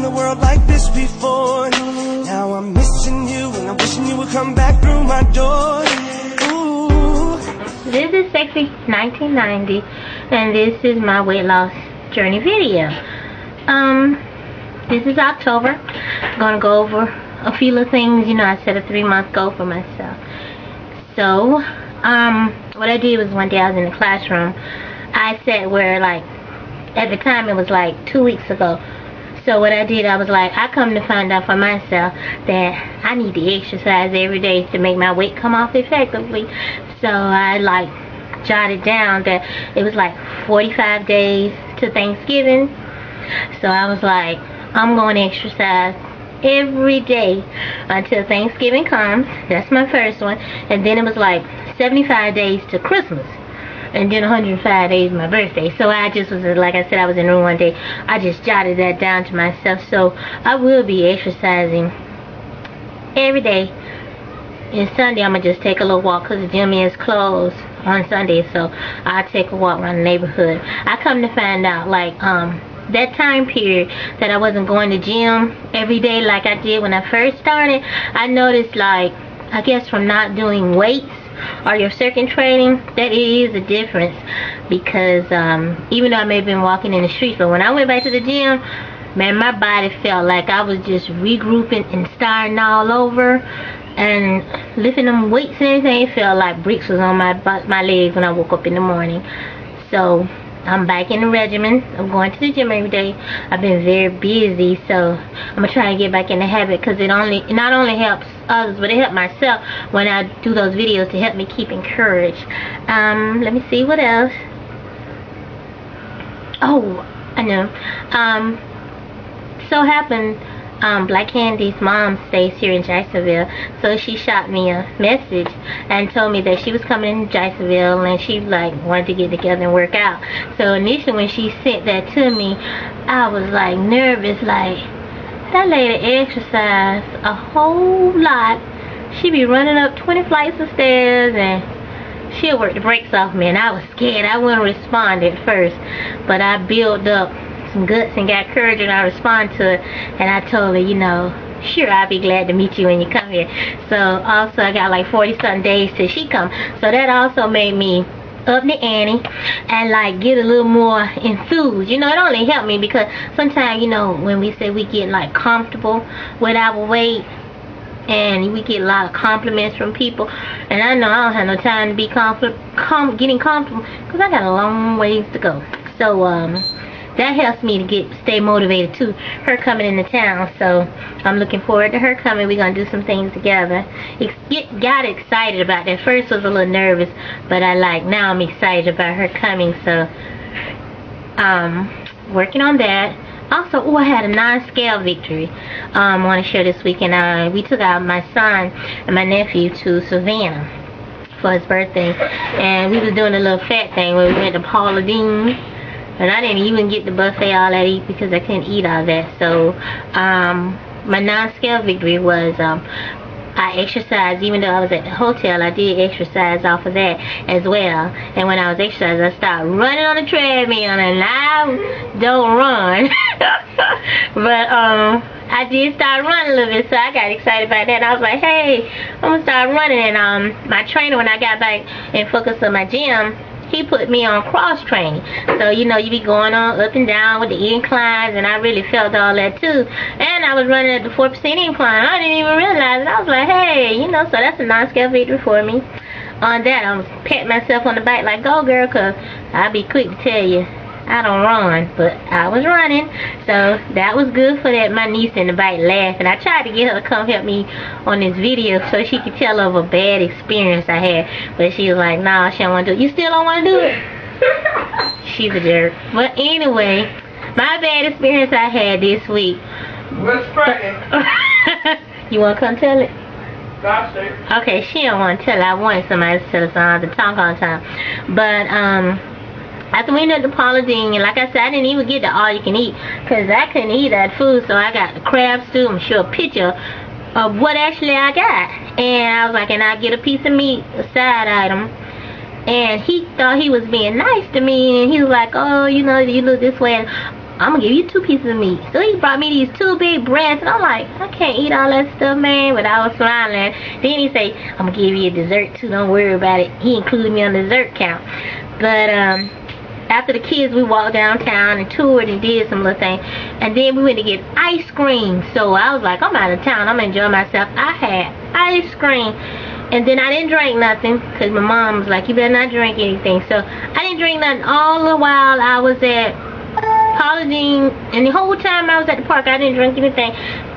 a world like this before. Now I'm missing you and I'm wishing you would come back through my door. Ooh. This is Sexy 1990 and this is my weight loss journey video. This is October. I'm gonna go over a few little things. You know, I set a 3-month goal for myself. So what I did was one day I was in the classroom. I sat where, like, at the time it was like 2 weeks ago. So what I did, I was like, I come to find out for myself that I need to exercise every day to make my weight come off effectively. So I like jotted down that it was like 45 days to Thanksgiving. So I was like, I'm going to exercise every day until Thanksgiving comes. That's my first one. And then it was like 75 days to Christmas. And then 105 days my birthday. So I just was, like I said, I was in the room one day. I just jotted that down to myself. So I will be exercising every day. And Sunday I'm going to just take a little walk because the gym is closed on Sunday. So I'll take a walk around the neighborhood. I come to find out, like, that time period that I wasn't going to gym every day like I did when I first started, I noticed, like, I guess from not doing weights or your circuit training, that it is a difference. Because even though I may have been walking in the streets, but when I went back to the gym, man, my body felt like I was just regrouping and starting all over and lifting them weights and everything. It felt like bricks was on my legs when I woke up in the morning. So I'm back in the regimen. I'm going to the gym every day. I've been very busy, so I'm gonna try and get back in the habit, because it not only helps others, but it helps myself when I do those videos to help me keep encouraged. Let me see what else. Oh, I know. So happened, Blkandy's mom stays here in Jacksonville, so she shot me a message and told me that she was coming in Jacksonville and she like wanted to get together and work out. So initially when she sent that to me, I was like nervous, like, that lady exercise a whole lot. She be running up 20 flights of stairs and she'll work the brakes off me, and I was scared. I wouldn't respond at first, but I built up some guts and got courage and I respond to it, and I told her, you know, sure, I'll be glad to meet you when you come here. So also I got like 40-something days till she come, so that also made me up the ante and like get a little more enthused. You know, it only helped me because sometimes, you know, when we say we get like comfortable with our weight and we get a lot of compliments from people, and I know I don't have no time to be getting comfortable because I got a long ways to go. So that helps me to stay motivated too, her coming into town. So I'm looking forward to her coming. We're gonna do some things together. Got excited about that. First was a little nervous, but now I'm excited about her coming. So working on that. Also, I had a non-scale victory I want to share this weekend. We took out my son and my nephew to Savannah for his birthday, and we was doing a little fat thing where we went to Paula Deen. And I didn't even get the buffet all that eat because I couldn't eat all that. So my non-scale victory was I exercised. Even though I was at the hotel, I did exercise off of that as well. And when I was exercising, I started running on the treadmill, and I don't run. But I did start running a little bit, so I got excited about that. I was like, hey, I'm gonna start running. And my trainer, when I got back and focused on my gym, he put me on cross training. So, you know, you be going on up and down with the inclines, and I really felt all that too. And I was running at the 4% incline. I didn't even realize it. I was like, hey, you know, so that's a non-scale victory for me. On that, I was patting myself on the back like, go girl, because I'll be quick to tell you, I don't run, but I was running. So that was good for that. My niece in the back laughing. I tried to get her to come help me on this video so she could tell of a bad experience I had, but she was like, nah, she don't want to do it. You still don't want to do it? She's a jerk. But anyway, my bad experience I had this week. What's pregnant? You want to come tell it? Gosh, okay, she don't want to tell it. I wanted somebody to tell us on the talk all the time. But after we went to Paula Deen, and like I said, I didn't even get the all you can eat because I couldn't eat that food. So I got the crab stew. I'm sure a picture of what actually I got. And I was like, and I get a piece of meat, a side item. And he thought he was being nice to me, and he was like, oh, you know, you look this way. And I'm gonna give you 2 pieces of meat. So he brought me these 2 big breasts, and I'm like, I can't eat all that stuff, man. But I was smiling. Then he say, I'm gonna give you a dessert too, don't worry about it. He included me on the dessert count. But after the kids, we walked downtown and toured and did some little things, and then we went to get ice cream. So I was like, I'm out of town, I'm enjoying myself. I had ice cream, and then I didn't drink nothing because my mom was like, you better not drink anything. So I didn't drink nothing all the while I was at Polydine, and the whole time I was at the park I didn't drink anything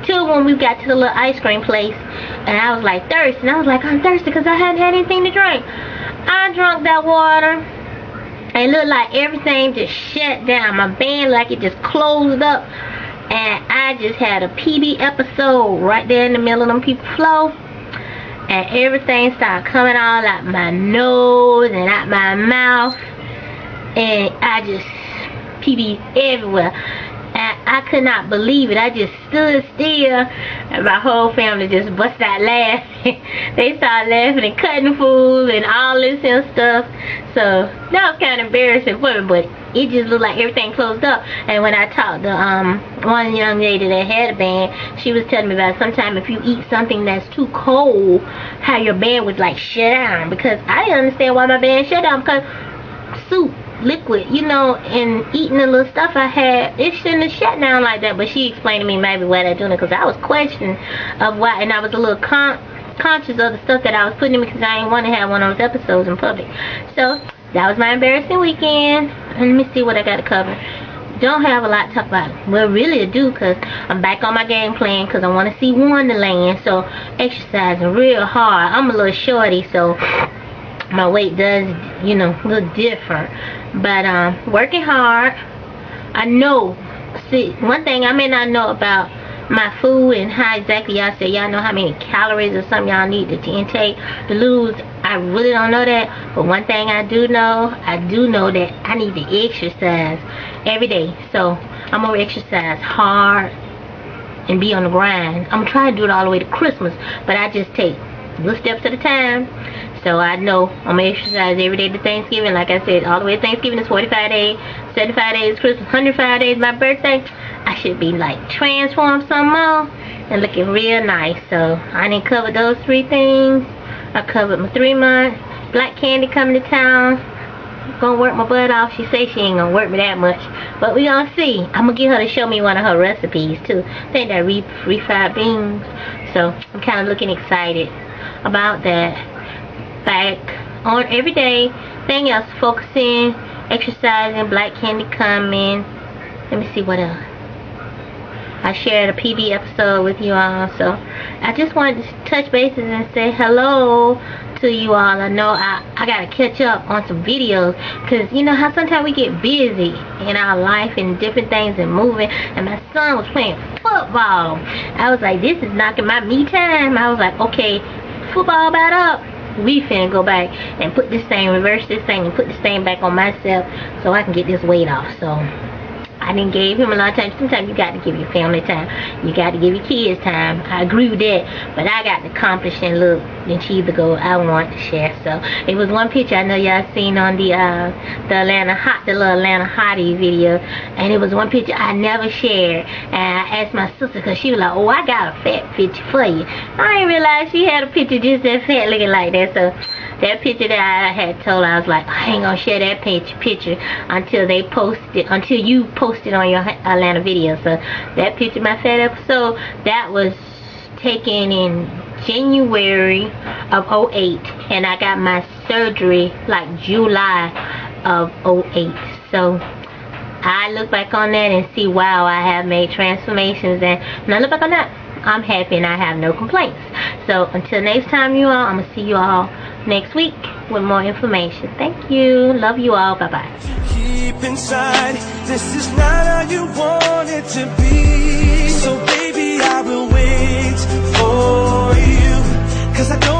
till when we got to the little ice cream place, and I was like thirsty, and I was like, I'm thirsty because I hadn't had anything to drink. I drank that water, and it looked like everything just shut down. My band, like it just closed up, and I just had a PB episode right there in the middle of them people flow, and everything started coming all out my nose and out my mouth, and I just PB everywhere, and I could not believe it. I just stood still, and my whole family just busted out laughing. They started laughing and cutting food and all this and stuff. So that was kind of embarrassing for me, but it just looked like everything closed up. And when I talked to one young lady that had a band, she was telling me about sometimes if you eat something that's too cold, how your band would like shut down. Because I didn't understand why my band shut down, because soup, liquid, you know, and eating the little stuff I had, it shouldn't have shut down like that. But she explained to me maybe why they're doing it, because I was questioning of why, and I was a little conscious of the stuff that I was putting in me, because I didn't want to have one of those episodes in public. So that was my embarrassing weekend. And let me see what I got to cover. Don't have a lot to talk about. Well, really I do, because I'm back on my game plan, because I want to see Wonderland. So exercising real hard. I'm a little shorty, so my weight does, you know, look different. But working hard. I know, see, one thing I may not know about my food and how exactly y'all say y'all know how many calories or something y'all need to intake to lose. I really don't know that. But one thing I do know that I need to exercise every day. So I'm gonna exercise hard and be on the grind. I'm gonna try to do it all the way to Christmas, but I just take little steps at a time. So I know I'm gonna exercise every day to Thanksgiving. Like I said, all the way to Thanksgiving is 45 days, 75 days Christmas, 105 days my birthday. I should be like transformed some more and looking real nice. So I didn't cover those 3 things. I covered my 3 months. Black Candy coming to town. Gonna work my butt off. She say she ain't gonna work me that much, but we gonna see. I'm gonna get her to show me one of her recipes too. I think that refried beans. So I'm kind of looking excited about that. Back on every day. Thing else, focusing, exercising, Black Candy coming. Let me see what else. I shared a PB episode with you all, so I just wanted to touch bases and say hello to you all. I know I gotta catch up on some videos, because you know how sometimes we get busy in our life and different things and moving, and my son was playing football. I was like, this is knocking my me time. I was like, okay, football about up. We finna go back and put this thing, reverse this thing, and put this thing back on myself so I can get this weight off. So I didn't give him a lot of time. Sometimes you got to give your family time. You got to give your kids time. I agree with that. But I got to accomplish and look and achieve the goal I want to share. So it was one picture I know y'all seen on the little Atlanta Hottie video. And it was one picture I never shared. And I asked my sister, because she was like, oh, I got a fat picture for you. I didn't realize she had a picture just that fat looking like that. So that picture that I had told her, I was like, I ain't gonna share that picture until they post it, until you post it on your Atlanta video. So that picture, my fat episode, that was taken in January of 08, and I got my surgery like July of 08. So I look back on that and see, wow, I have made transformations, and when I look back on that, I'm happy and I have no complaints. So until next time, you all, I'm gonna see you all next week with more information. Thank you. Love you all. Bye bye. Keep inside. This is not how you want it to be. So baby, I will wait for you, 'cause I don't